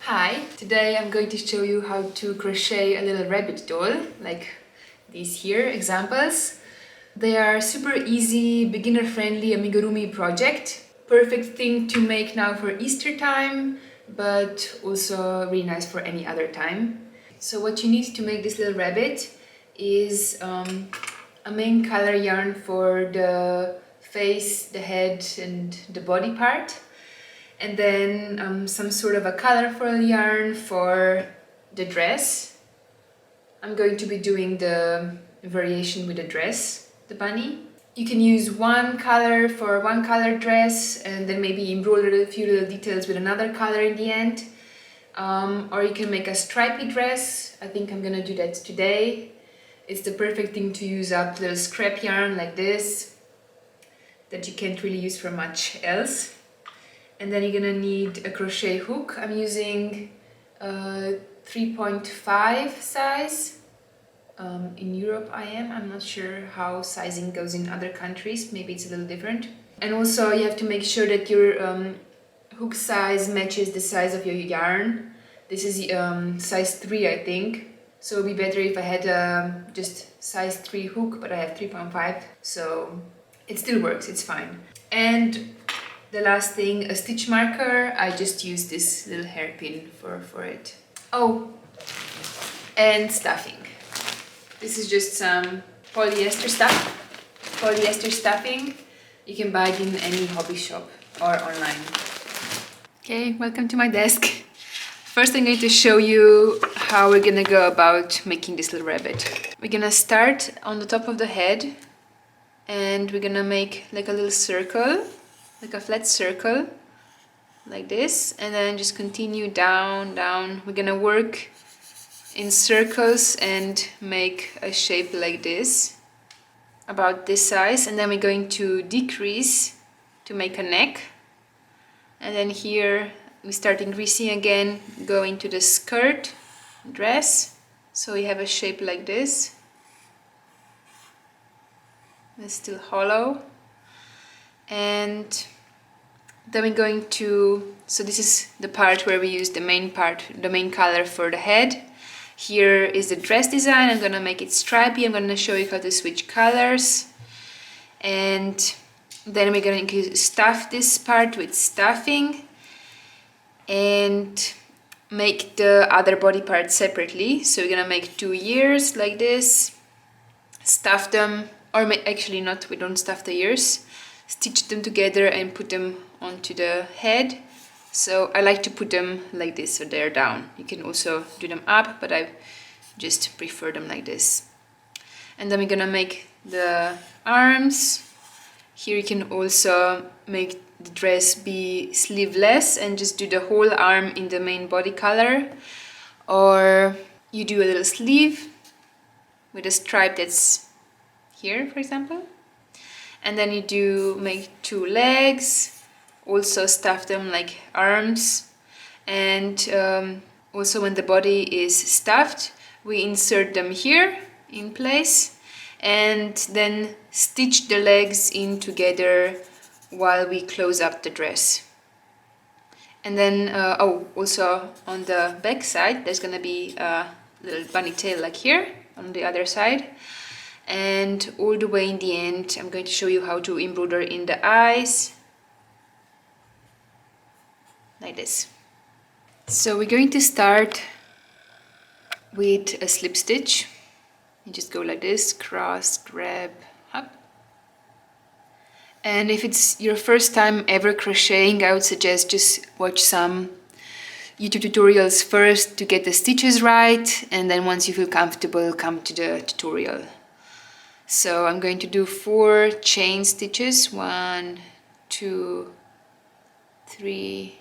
Hi, today I'm going to show you how to crochet a little rabbit doll, like these here examples. They are super easy, beginner-friendly amigurumi project. Perfect thing to make now for Easter time, but also really nice for any other time. So what you need to make this little rabbit is a main color yarn for the face, the head and the body part. And then some sort of a colorful yarn for the dress. I'm going to be doing the variation with the dress, the bunny. You can use one color for one color dress and then maybe embroider a few little details with another color in the end. Or you can make a stripy dress. I think I'm gonna do that today. It's the perfect thing to use up little scrap yarn like this that you can't really use for much else. And then you're gonna need a crochet hook. I'm using 3.5 size. In Europe I'm not sure how sizing goes in other countries, maybe it's a little different. And also you have to make sure that your hook size matches the size of your yarn. This is size 3 I think, so it would be better if I had just size 3 hook, but I have 3.5, so it still works, it's fine. And the last thing, a stitch marker. I just use this little hairpin for it. Oh, and stuffing. This is just some polyester stuffing. You can buy it in any hobby shop or online. Okay, welcome to my desk. First I'm going to show you how we're gonna go about making this little rabbit. We're gonna start on the top of the head and we're gonna make like a little circle, like a flat circle, like this, and then just continue down. We're gonna work in circles and make a shape like this, about this size, and then we're going to decrease to make a neck, and then here we start increasing again, go into the skirt, dress, so we have a shape like this. It's still hollow. And then we're going to, so this is the part where we use the main color for the head. Here is the dress design. I'm gonna make it stripy. I'm gonna show you how to switch colors. And then we're going to stuff this part with stuffing and make the other body part separately. So we're gonna make 2 ears like this, stuff them, or actually not, we don't stuff the ears, stitch them together and put them onto the head. So I like to put them like this, so they're down. You can also do them up, but I just prefer them like this. And then we're gonna make the arms. Here you can also make the dress be sleeveless and just do the whole arm in the main body color, or you do a little sleeve with a stripe that's here, for example. And then you do make 2 legs, also stuff them like arms. And also when the body is stuffed, we insert them here in place and then stitch the legs in together while we close up the dress. And then also on the back side there's gonna be a little bunny tail like here on the other side. And all the way in the end I'm going to show you how to embroider in the eyes like this. So we're going to start with a slip stitch. You just go like this, cross, grab, up. And if it's your first time ever crocheting, I would suggest just watch some YouTube tutorials first to get the stitches right, and then once you feel comfortable, come to the tutorial. So I'm going to do 4 chain stitches, 1, 2, 3,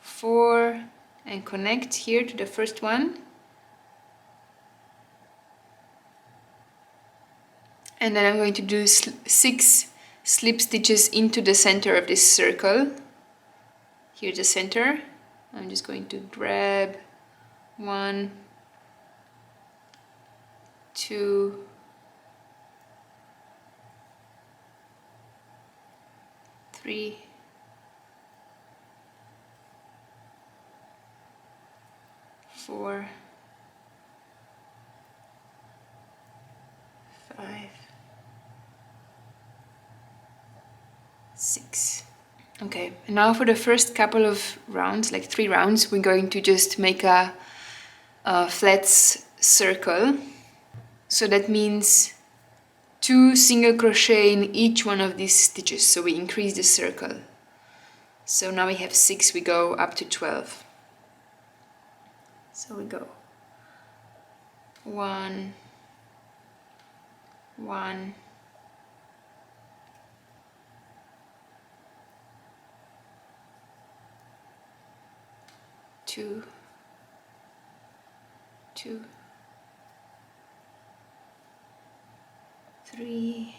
4, and connect here to the first one. And then I'm going to do 6 slip stitches into the center of this circle. Here's the center. I'm just going to grab 1, 2, 3, 4, 5, 6. Okay, and now for the first couple of rounds, like 3 rounds, we're going to just make a flat circle. So that means 2 single crochet in each one of these stitches, so we increase the circle. So now we have 6, we go up to 12. So we go 1, 1, 2, 2, 3,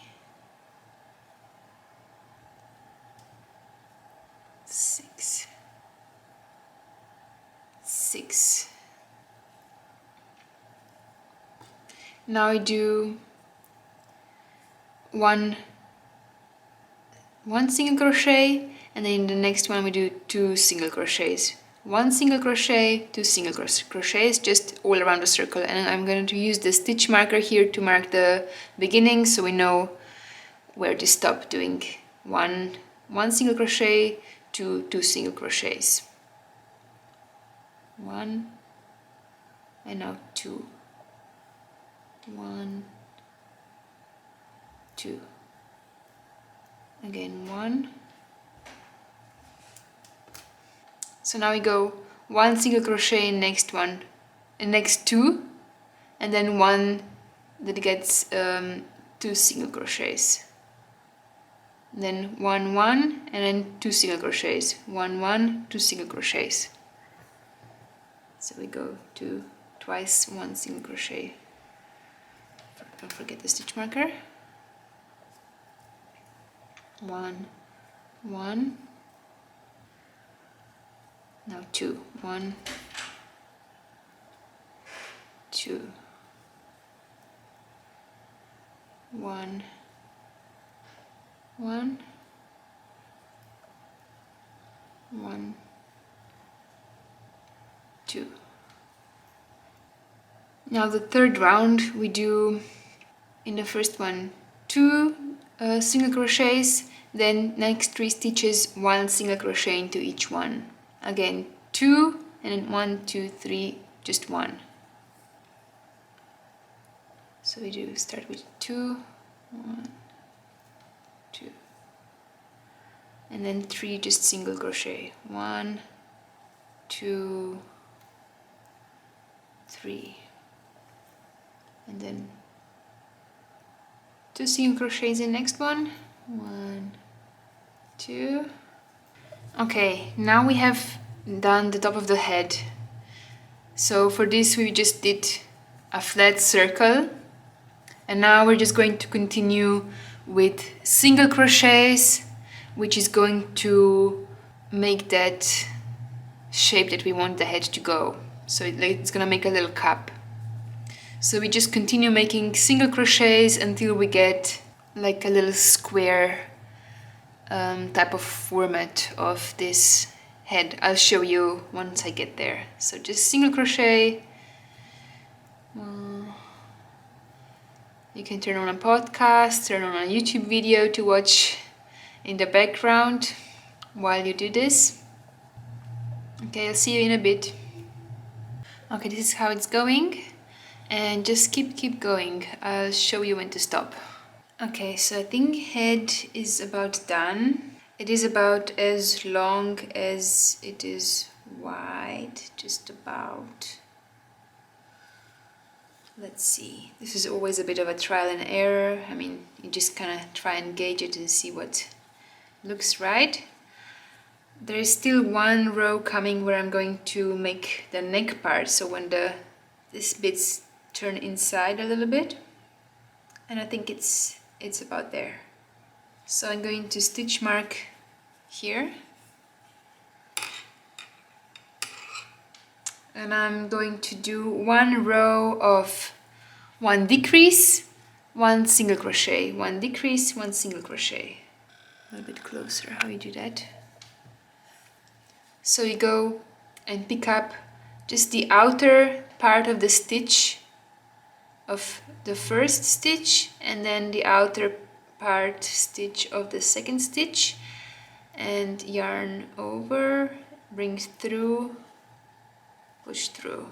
6, 6. Now we do one single crochet, and then in the next one we do 2 single crochets. 1 single crochet, 2 single crochets, just all around the circle. And I'm going to use the stitch marker here to mark the beginning, so we know where to stop doing one single crochet, 2 single crochets. 1, and now 2. 1, 2. Again 1. So now we go 1 single crochet in next one, in next 2, and then 1 that gets 2 single crochets. Then 1, 1, and then 2 single crochets. 1, 1, 2 single crochets. So we go to twice 1 single crochet. Don't forget the stitch marker. 1, 1. Now 2, 1, 2, 1, 1, 1, 2. Now the third round we do in the first one 2 single crochets, then next 3 stitches 1 single crochet into each one. Again 2, and then 1, 2, 3, just 1. So we do start with 2, 1, 2, and then 3 just single crochet. 1, 2, 3, and then 2 single crochets in next one. 1, 2. Okay, now we have done the top of the head. So for this we just did a flat circle, and now we're just going to continue with single crochets, which is going to make that shape that we want the head to go. So it's gonna make a little cup. So we just continue making single crochets until we get like a little square type of format of this head. I'll show you once I get there. So just single crochet. You can turn on a podcast, turn on a YouTube video to watch in the background while you do this. Okay, I'll see you in a bit. Okay, this is how it's going, and just keep going. I'll show you when to stop. Okay, so I think head is about done. It is about as long as it is wide, just about. Let's see. This is always a bit of a trial and error. I mean, you just kind of try and gauge it and see what looks right. There is still one row coming where I'm going to make the neck part, so when this bits turn inside a little bit, and I think it's about there. So I'm going to stitch mark here, and I'm going to do one row of 1 decrease, 1 single crochet, 1 decrease, 1 single crochet. A little bit closer, how you do that. So you go and pick up just the outer part of the stitch of the first stitch, and then the outer part stitch of the second stitch, and yarn over, bring through, push through.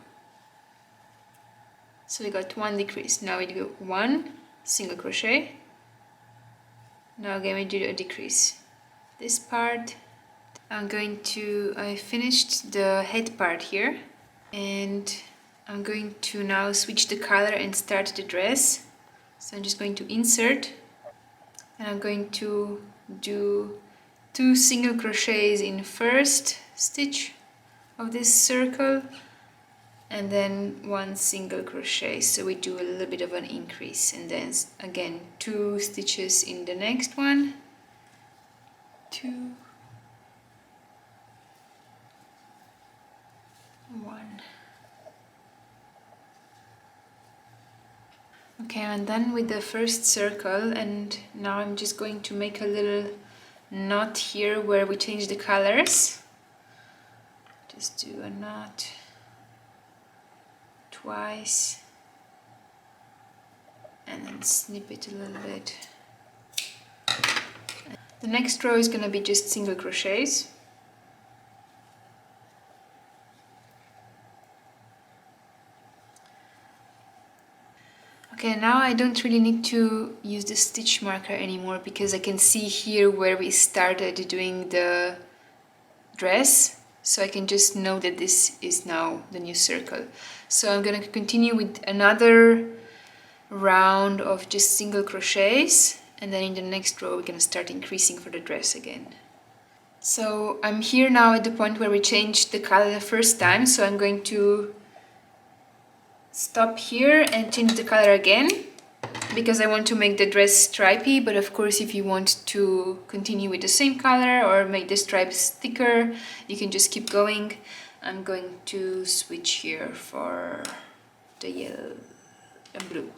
So we got one decrease. Now we do one single crochet. Now again we do a decrease. This part, I finished the head part here, and I'm going to now switch the color and start the dress. So I'm just going to insert, and I'm going to do 2 single crochets in first stitch of this circle, and then 1 single crochet, so we do a little bit of an increase, and then again 2 stitches in the next one, 2, 1. Okay, I'm done with the first circle, and now I'm just going to make a little knot here where we change the colors. Just do a knot twice and then snip it a little bit. The next row is going to be just single crochets. Okay, now I don't really need to use the stitch marker anymore, because I can see here where we started doing the dress, so I can just know that this is now the new circle. So I'm going to continue with another round of just single crochets, and then in the next row we're going to start increasing for the dress again. So I'm here now at the point where we changed the color the first time, so I'm going to stop here and change the color again, because I want to make the dress stripy. But of course, if you want to continue with the same color or make the stripes thicker, you can just keep going. I'm going to switch here for the yellow and blue.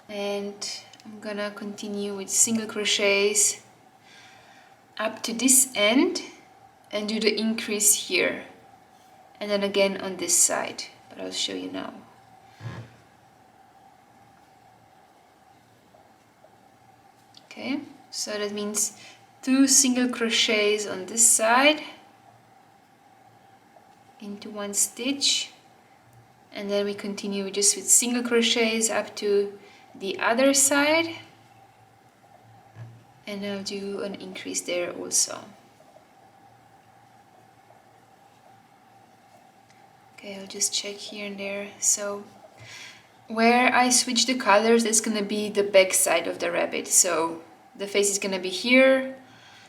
And I'm gonna continue with single crochets up to this end and do the increase here, and then again on this side, but I'll show you now. Okay, so that means 2 single crochets on this side into 1 stitch, and then we continue just with single crochets up to the other side, and I'll do an increase there also. Okay, I'll just check here and there. So where I switch the colors, it's gonna be the back side of the rabbit. So the face is gonna be here,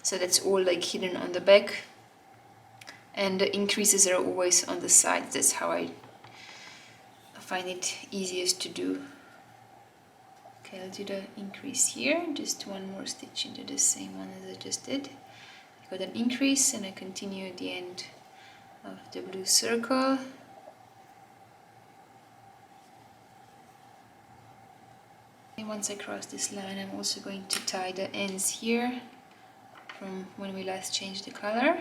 so that's all like hidden on the back, and the increases are always on the sides. That's how I find it easiest to do. Okay, I'll do the increase here, just 1 more stitch into the same one as I just did. I got an increase, and I continue at the end of the blue circle. And once I cross this line, I'm also going to tie the ends here from when we last changed the color.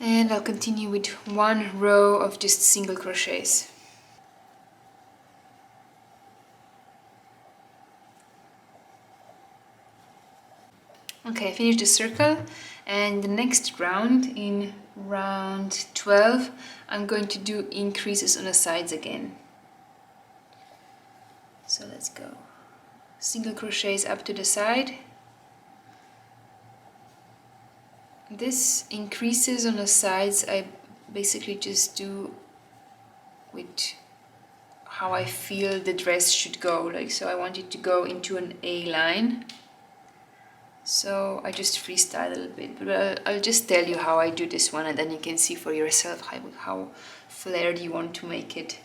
And I'll continue with 1 row of just single crochets. Okay, I finished the circle, and the next round, in round 12, I'm going to do increases on the sides again. So let's go. Single crochets up to the side. This increases on the sides I basically just do with how I feel the dress should go. Like, so I want it to go into an A line. So I just freestyle a little bit, but I'll just tell you how I do this one, and then you can see for yourself how flared you want to make it.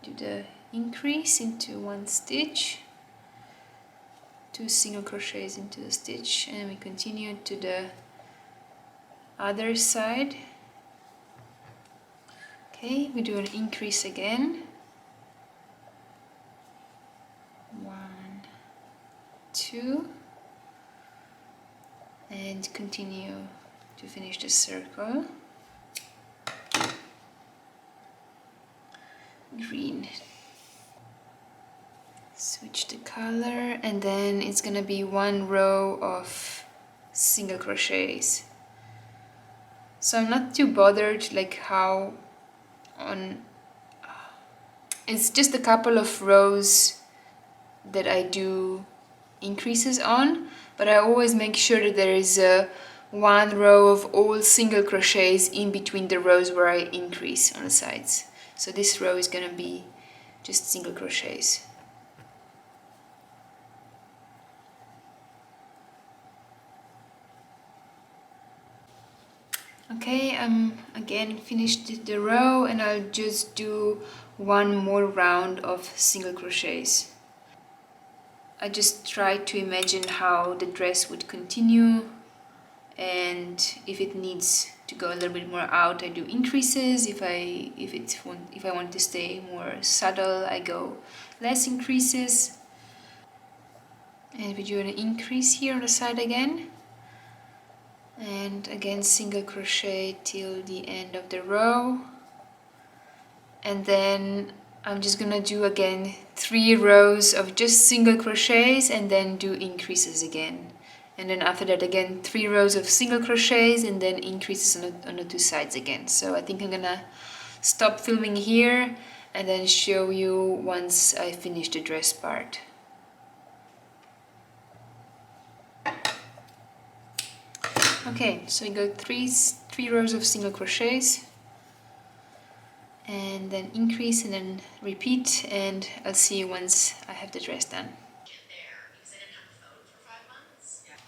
Do the increase into 1 stitch, 2 single crochets into the stitch, and we continue to the other side. Okay, we do an increase again. 1, 2, and continue to finish the circle. Green. Switch the color, and then it's gonna be 1 row of single crochets. So I'm not too bothered like how on, it's just a couple of rows that I do increases on, but I always make sure that there is a 1 row of all single crochets in between the rows where I increase on the sides. So this row is gonna be just single crochets. Okay, again finished the row, and I'll just do 1 more round of single crochets. I just try to imagine how the dress would continue, and if it needs to go a little bit more out, I do increases. If I want to stay more subtle, I go less increases. And we do an increase here on the side again. And again single crochet till the end of the row, and then I'm just gonna do again 3 rows of just single crochets and then do increases again, and then after that again 3 rows of single crochets and then increases on the 2 sides again. So I think I'm gonna stop filming here and then show you once I finish the dress part. Okay, so you go three rows of single crochets, and then increase and then repeat, and I'll see you once I have the dress done.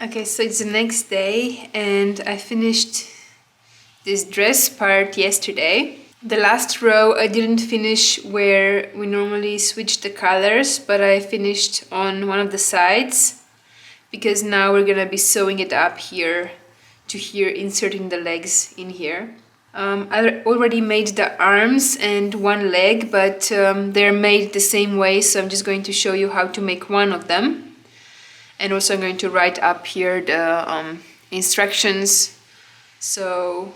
Okay, so it's the next day, and I finished this dress part yesterday. The last row I didn't finish where we normally switch the colors, but I finished on one of the sides, because now we're gonna be sewing it up here to here, inserting the legs in here. I already made the arms and one leg, but they're made the same way, so I'm just going to show you how to make one of them. And also I'm going to write up here the instructions, so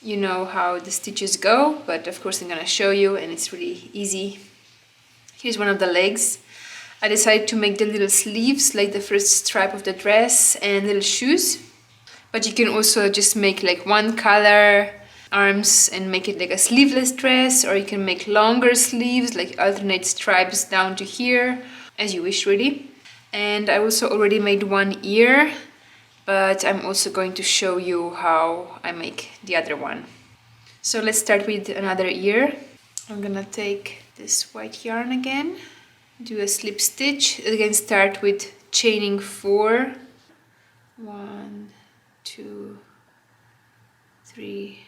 you know how the stitches go, but of course I'm gonna show you, and it's really easy. Here's one of the legs. I decided to make the little sleeves like the first stripe of the dress and little shoes. But you can also just make like one color arms and make it like a sleeveless dress, or you can make longer sleeves, like alternate stripes down to here, as you wish really. And I also already made one ear, but I'm also going to show you how I make the other one. So let's start with another ear. I'm gonna take this white yarn again, do a slip stitch, again start with chaining 4, 1, 2, 3,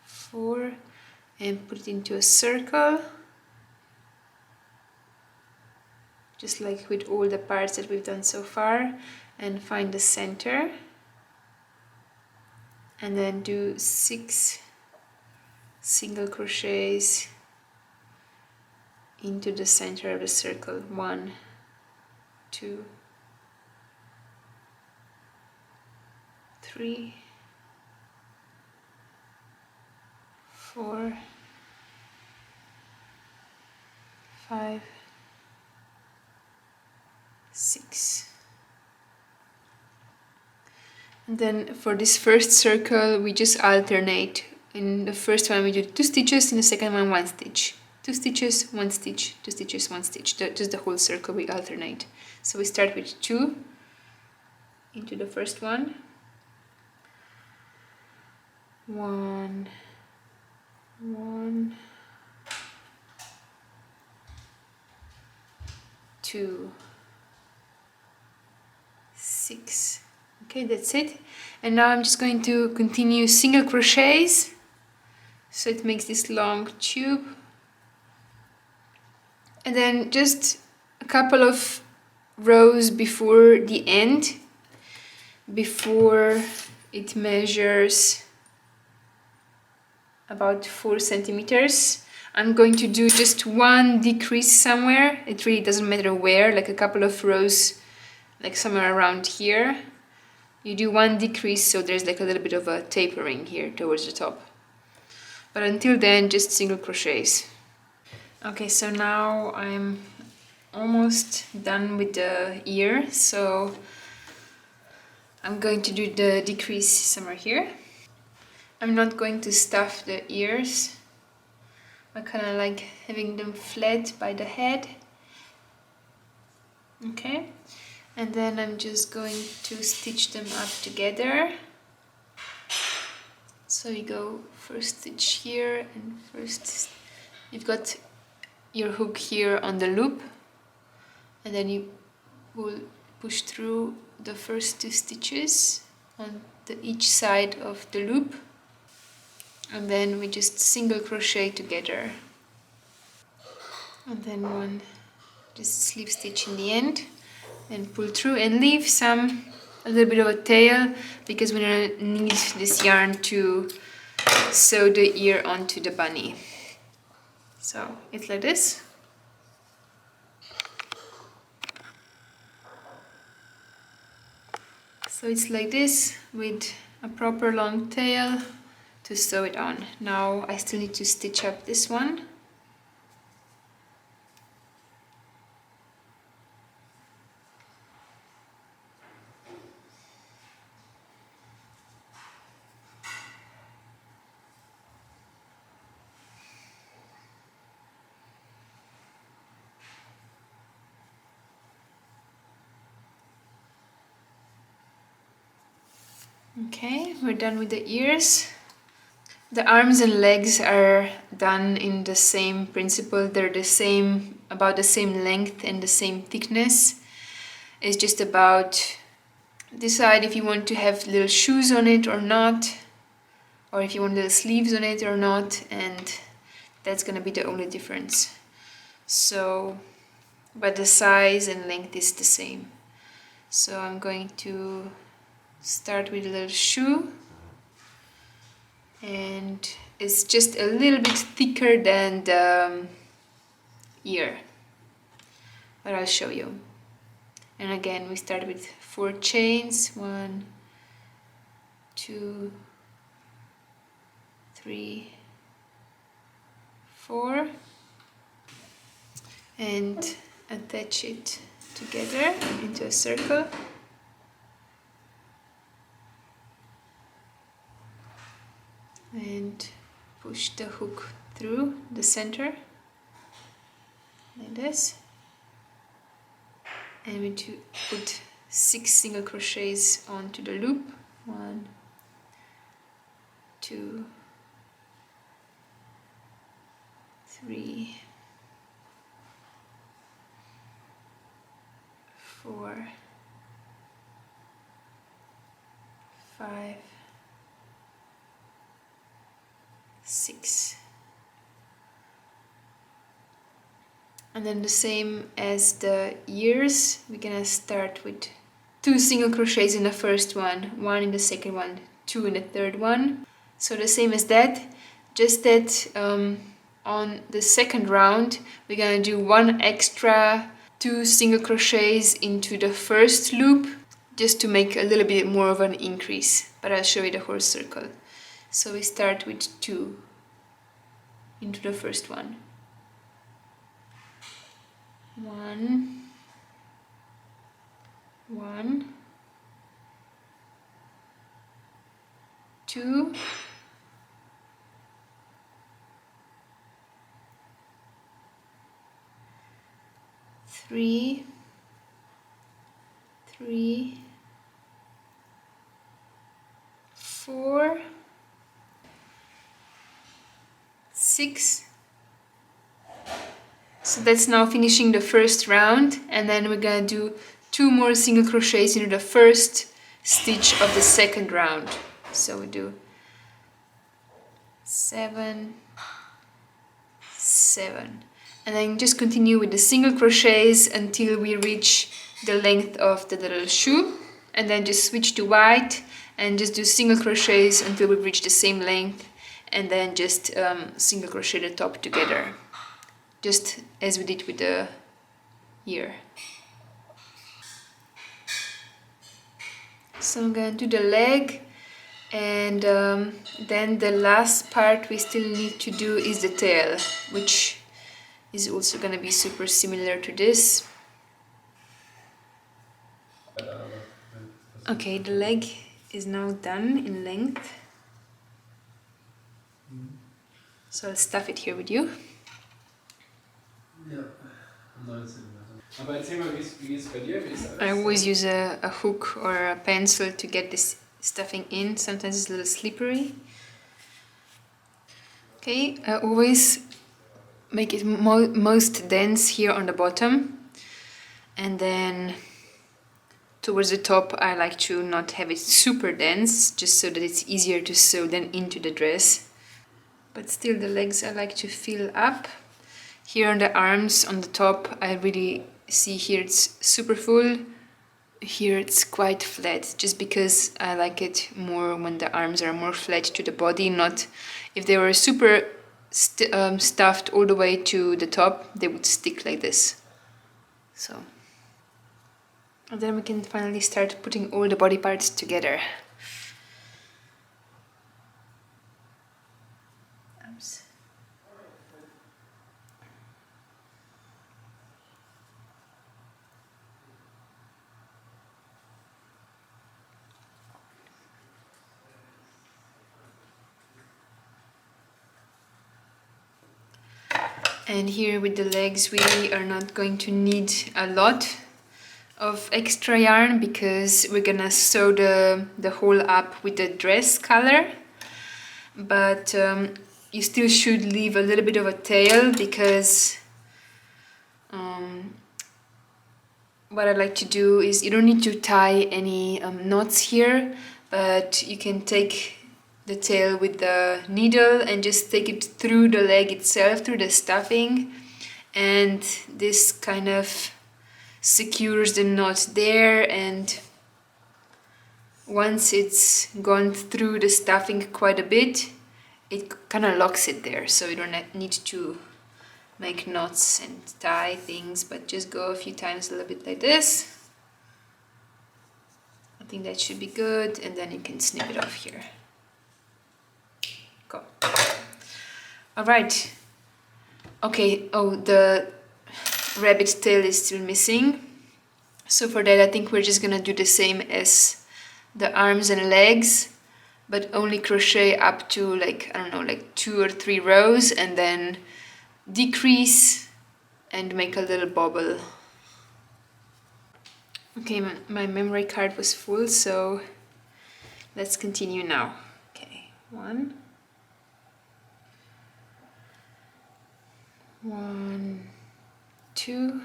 4, and put it into a circle, just like with all the parts that we've done so far, and find the center, and then do 6 single crochets into the center of the circle. 1, 2, 3, 4, 5, 6. And then for this first circle we just alternate. In the first one we do 2 stitches, in the second one 1 stitch. 2 stitches, 1 stitch, 2 stitches, 1 stitch. Just the whole circle we alternate. So we start with 2 into the first one. 1, 1, 2, 6. Okay, that's it. And now I'm just going to continue single crochets, so it makes this long tube. And then just a couple of rows before the end, before it measures about 4 centimeters. I'm going to do just one decrease somewhere. It really doesn't matter where, like a couple of rows, like somewhere around here. You do one decrease, so there's like a little bit of a tapering here towards the top. But until then, just single crochets. Okay, so now I'm almost done with the ear, so I'm going to do the decrease somewhere here. I'm not going to stuff the ears. I kind of like having them flat by the head. Okay, and then I'm just going to stitch them up together. So you go first stitch here and first you've got your hook here on the loop, and then you will push through the first 2 stitches on each side of the loop, and then we just single crochet together, and then one just slip stitch in the end and pull through and leave a little bit of a tail, because we're gonna need this yarn to sew the ear onto the bunny. So it's like this. So it's like this with a proper long tail to sew it on. Now I still need to stitch up this one. Okay, we're done with the ears. The arms and legs are done in the same principle. They're the same, about the same length and the same thickness. It's just about decide if you want to have little shoes on it or not, or if you want little sleeves on it or not, and that's gonna be the only difference. So, but the size and length is the same. So I'm going to start with a little shoe, and it's just a little bit thicker than the ear, but I'll show you. And again, we start with 4 chains, 1, 2, 3, 4, and attach it together into a circle. And push the hook through the center like this, and we to put 6 single crochets onto the loop. 1, 2, 3, 4, 5, 6. And then the same as the ears, we're gonna start with 2 single crochets in the first one, 1 in the second one, 2 in the third one. So the same as that, just that on the second round we're gonna do 1 extra 2 single crochets into the first loop, just to make a little bit more of an increase, but I'll show you the whole circle. So we start with 2 into the first one. 1, 1, 2, 3, 3, 4, 6. So that's now finishing the first round, and then we're gonna do 2 more single crochets into the first stitch of the second round. So we do 7, 7, and then just continue with the single crochets until we reach the length of the little shoe, and then just switch to white and just do single crochets until we reach the same length, and then just single crochet the top together, just as we did with the ear. So I'm going to do the leg, and then the last part we still need to do is the tail, which is also going to be super similar to this. Okay, the leg is now done in length. So I'll stuff it here with you. I always use a hook or a pencil to get this stuffing in. Sometimes it's a little slippery. Okay, I always make it most dense here on the bottom, and then towards the top I like to not have it super dense, just so that it's easier to sew then into the dress. But still the legs I like to fill up. Here on the arms on the top I really see here it's super full. Here it's quite flat, just because I like it more when the arms are more flat to the body. Not if they were super stuffed all the way to the top, they would stick like this. So, and then we can finally start putting all the body parts together. Oops. And here with the legs we are not going to need a lot of extra yarn, because we're gonna sew the whole up with the dress color. But you still should leave a little bit of a tail, because what I like to do is you don't need to tie any knots here, but you can take the tail with the needle and just take it through the leg itself, through the stuffing, and this kind of secures the knot there, and once it's gone through the stuffing quite a bit, it kind of locks it there, so you don't need to make knots and tie things, but just go a few times a little bit like this. I think that should be good, and then you can snip it off here. Go. All right. Okay, oh, the rabbit tail is still missing. So for that I think we're just gonna do the same as the arms and legs, but only crochet up to like, I don't know, like 2 or 3 rows, and then decrease and make a little bobble. Okay, my memory card was full, so let's continue now. Okay, 1, 2,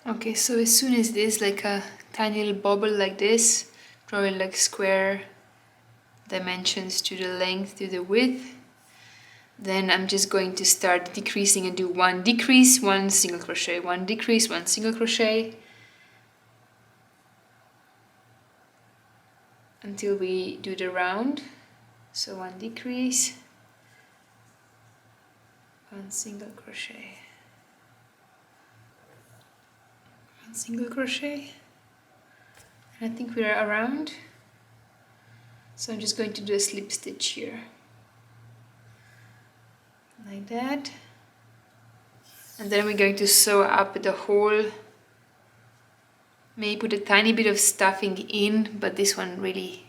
okay, so as soon as there's like a tiny little bobble like this, drawing like square dimensions to the length, to the width, then I'm just going to start decreasing and do 1 decrease, 1 single crochet, 1 decrease, 1 single crochet, until we do the round. So 1 decrease, 1 single crochet, 1 single crochet, and I think we are around. So I'm just going to do a slip stitch here, like that, and then we're going to sew up the whole. Maybe put a tiny bit of stuffing in, but this one really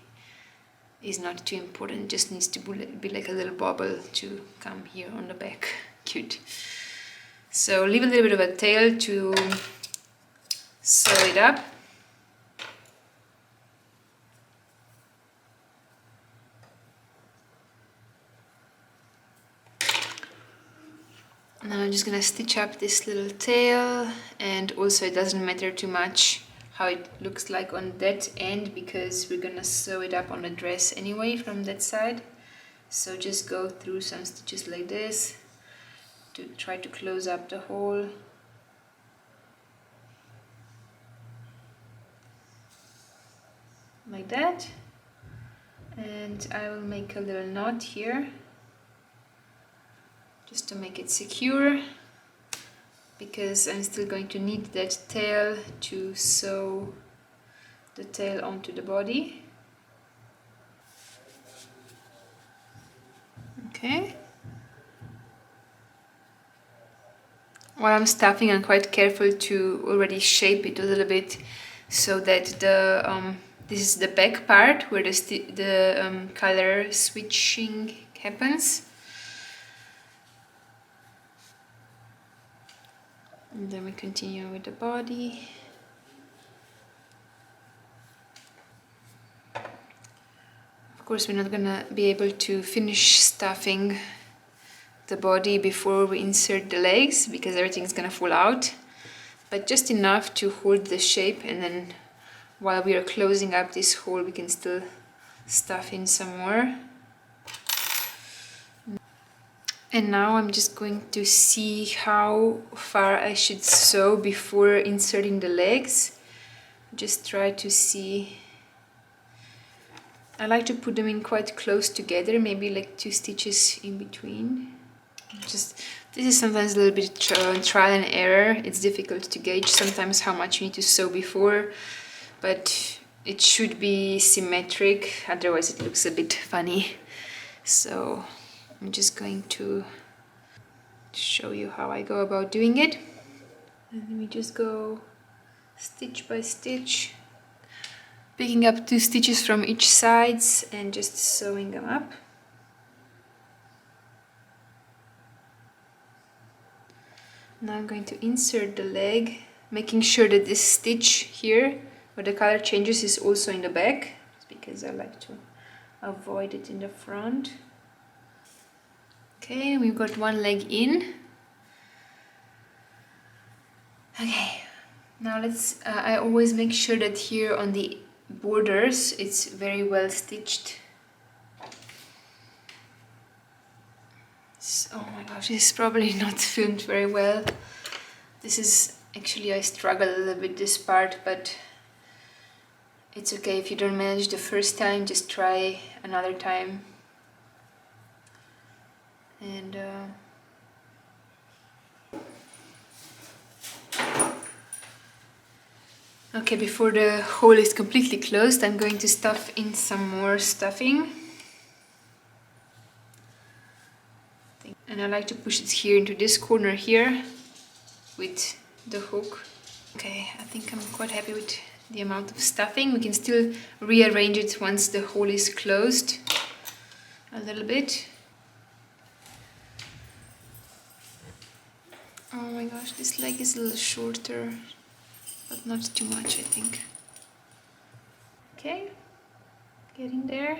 is not too important. It just needs to be like a little bobble to come here on the back. Cute. So leave a little bit of a tail to sew it up. Now I'm just gonna stitch up this little tail, and also it doesn't matter too much how it looks like on that end, because we're gonna sew it up on the dress anyway from that side. So just go through some stitches like this to try to close up the hole. like that, and I will make a little knot here just to make it secure, because I'm still going to need that tail to sew the tail onto the body. Okay. While I'm stuffing, I'm quite careful to already shape it a little bit so that the this is the back part where the color switching happens. And then we continue with the body. Of course, we're not gonna be able to finish stuffing the body before we insert the legs because everything's gonna fall out, but just enough to hold the shape, and then while we are closing up this hole we can still stuff in some more. And now I'm just going to see how far I should sew before inserting the legs. Just try to see. I like to put them in quite close together, maybe like 2 stitches in between. This is sometimes a little bit trial and error. It's difficult to gauge sometimes how much you need to sew before, but it should be symmetric, otherwise it looks a bit funny. So I'm just going to show you how I go about doing it. And then we just go stitch by stitch, picking up 2 stitches from each sides and just sewing them up. Now I'm going to insert the leg, making sure that this stitch here where the color changes is also in the back, because I like to avoid it in the front. Okay, we've got one leg in. Okay, now let's, I always make sure that here on the borders it's very well stitched. Oh my gosh, this is probably not filmed very well. This is actually, I struggle a little bit this part, but it's okay if you don't manage the first time, just try another time. And okay, before the hole is completely closed, I'm going to stuff in some more stuffing. And I like to push it here into this corner here with the hook. Okay, I think I'm quite happy with the amount of stuffing. We can still rearrange it once the hole is closed a little bit. Oh my gosh, this leg is a little shorter, but not too much, I think. Okay, getting there.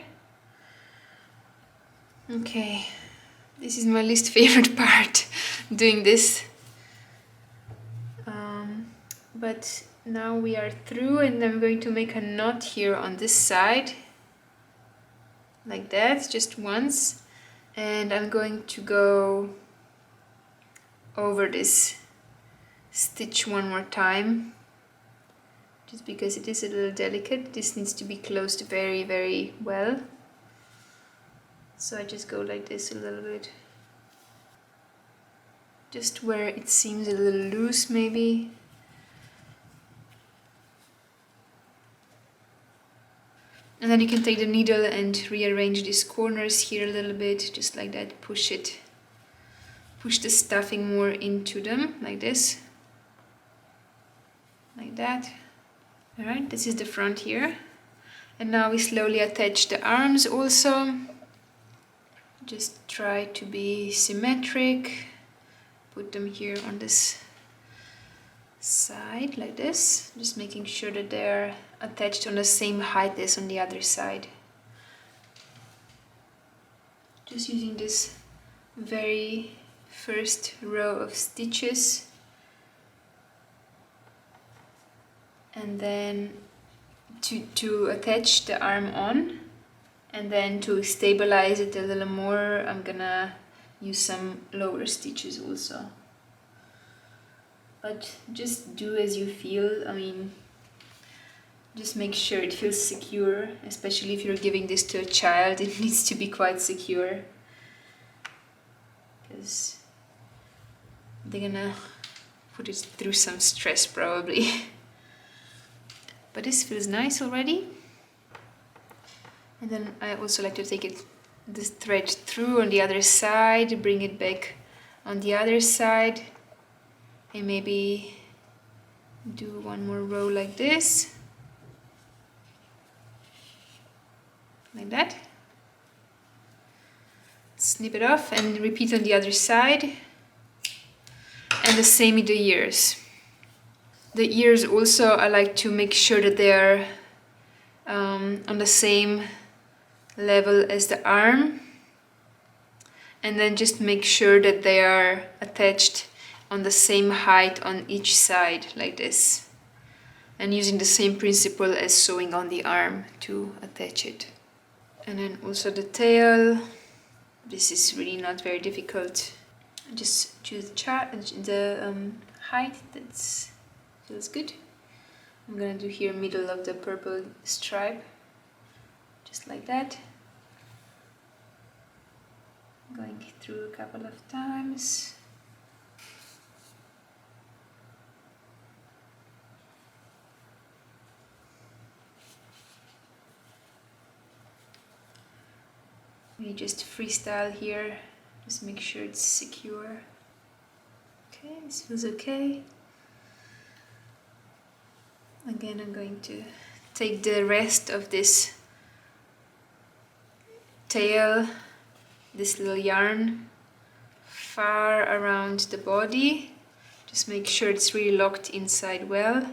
Okay, this is my least favorite part, doing this. But now we are through, and I'm going to make a knot here on this side, like that, just once. And I'm going to go over this stitch one more time, just because it is a little delicate. This needs to be closed very, very well. So I just go like this a little bit, just where it seems a little loose maybe. And then you can take the needle and rearrange these corners here a little bit, just like that. Push it, push the stuffing more into them, like this, like that. All right, this is the front here. And now we slowly attach the arms also. Just try to be symmetric. Put them here on this side, like this. Just making sure that they're attached on the same height as on the other side. Just using this very first row of stitches. And then to attach the arm on, and then to stabilize it a little more, I'm gonna use some lower stitches also. But just do as you feel. I mean, Just make sure it feels secure, especially if you're giving this to a child. It needs to be quite secure, because they're gonna put it through some stress probably. But this feels nice already. And then I also like to take this thread through on the other side, bring it back on the other side, and maybe do one more row like this, like that. Snip it off and repeat on the other side. And the same with the ears. The ears also, I like to make sure that they are on the same level as the arm, and then just make sure that they are attached on the same height on each side, like this, and using the same principle as sewing on the arm to attach it. And then also the tail, this is really not very difficult. Just choose the height that feels good. I'm gonna do here middle of the purple stripe, just like that. Going through a couple of times. We just freestyle here, just make sure it's secure. Okay, this feels okay. Again, I'm going to take the rest of this tail, this little yarn, far around the body. Just make sure it's really locked inside well.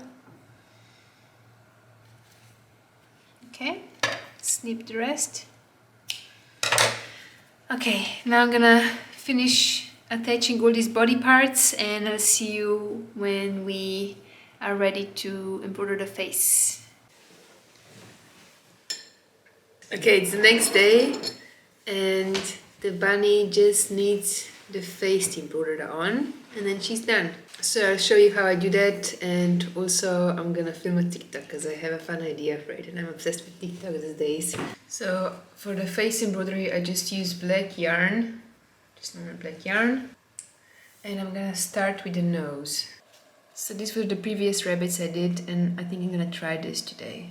Okay, snip the rest. Okay, now I'm gonna finish attaching all these body parts, and I'll see you when we are ready to embroider the face. Okay, it's the next day and the bunny just needs the face embroidered on, and then she's done. So I'll show you how I do that, and also I'm gonna film a TikTok because I have a fun idea for it and I'm obsessed with TikTok these days. So for the face embroidery I just use black yarn, just normal black yarn, and I'm gonna start with the nose. So these were the previous rabbits I did, and I think I'm gonna try this today.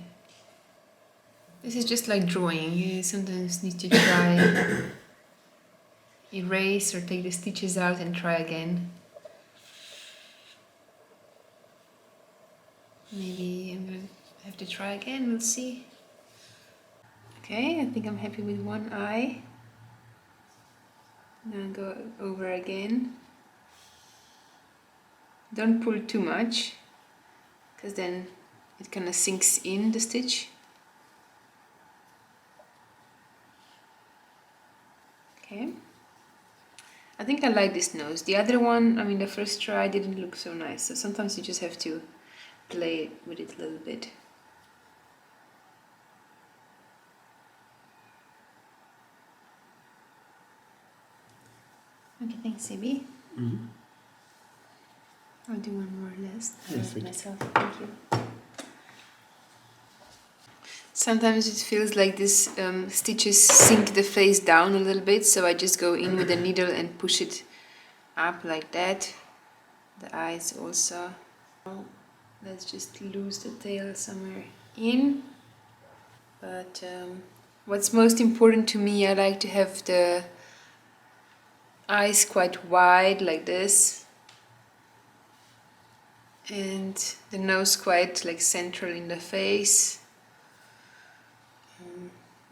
This is just like drawing. You sometimes need to try erase or take the stitches out and try again. Maybe I'm gonna have to try again, we'll see. Okay, I think I'm happy with one eye. I'm gonna go over again. Don't pull too much, because then it kind of sinks in the stitch. Okay. I think I like this nose. The other one, I mean the first try didn't look so nice, so sometimes you just have to play with it a little bit. Okay, thanks, Sibi. Mm-hmm. I'll do one more last Perfect. myself. Thank you. Sometimes it feels like these stitches sink the face down a little bit, so I just go in with the needle and push it up like that. The eyes also. Let's just lose the tail somewhere in. But what's most important to me, I like to have the eyes quite wide like this, and the nose quite like central in the face.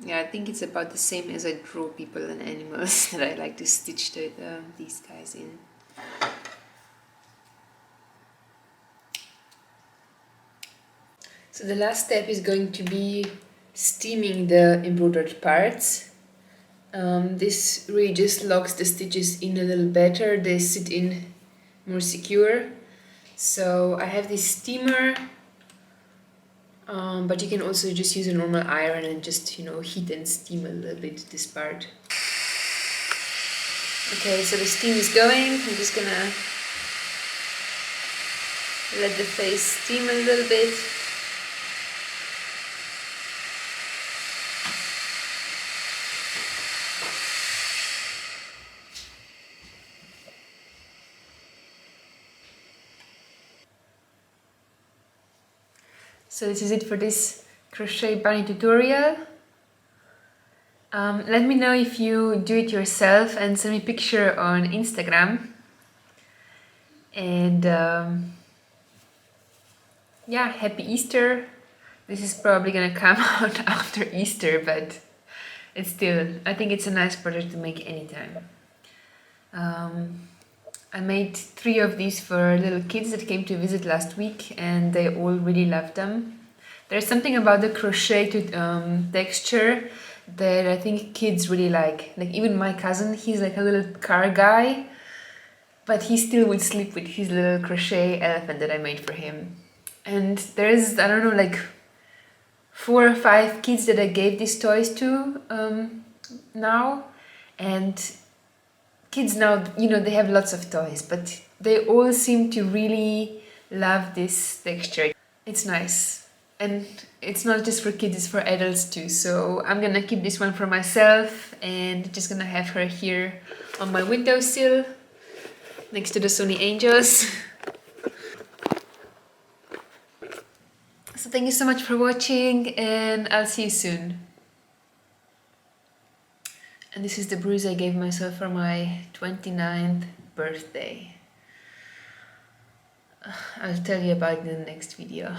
Yeah, I think it's about the same as I draw people and animals that I like to stitch these guys in. So the last step is going to be steaming the embroidered parts. This really just locks the stitches in a little better, they sit in more secure. So I have this steamer, but you can also just use a normal iron and just, heat and steam a little bit this part. Okay, so the steam is going. I'm just gonna let the face steam a little bit. So this is it for this crochet bunny tutorial. Let me know if you do it yourself and send me a picture on Instagram. And yeah, happy Easter. This is probably gonna come out after Easter, but it's still, I think it's a nice project to make anytime. I made 3 of these for little kids that came to visit last week, and they all really loved them. There's something about the crochet texture that I think kids really like. Like even my cousin, he's like a little car guy, but he still would sleep with his little crochet elephant that I made for him. And there's, I don't know, like 4 or 5 kids that I gave these toys to now, and kids now, you know, they have lots of toys, but they all seem to really love this texture. It's nice. And it's not just for kids, it's for adults too. So I'm gonna keep this one for myself and just gonna have her here on my windowsill next to the Sony Angels. So thank you so much for watching, and I'll see you soon. And this is the bruise I gave myself for my 29th birthday. I'll tell you about it in the next video.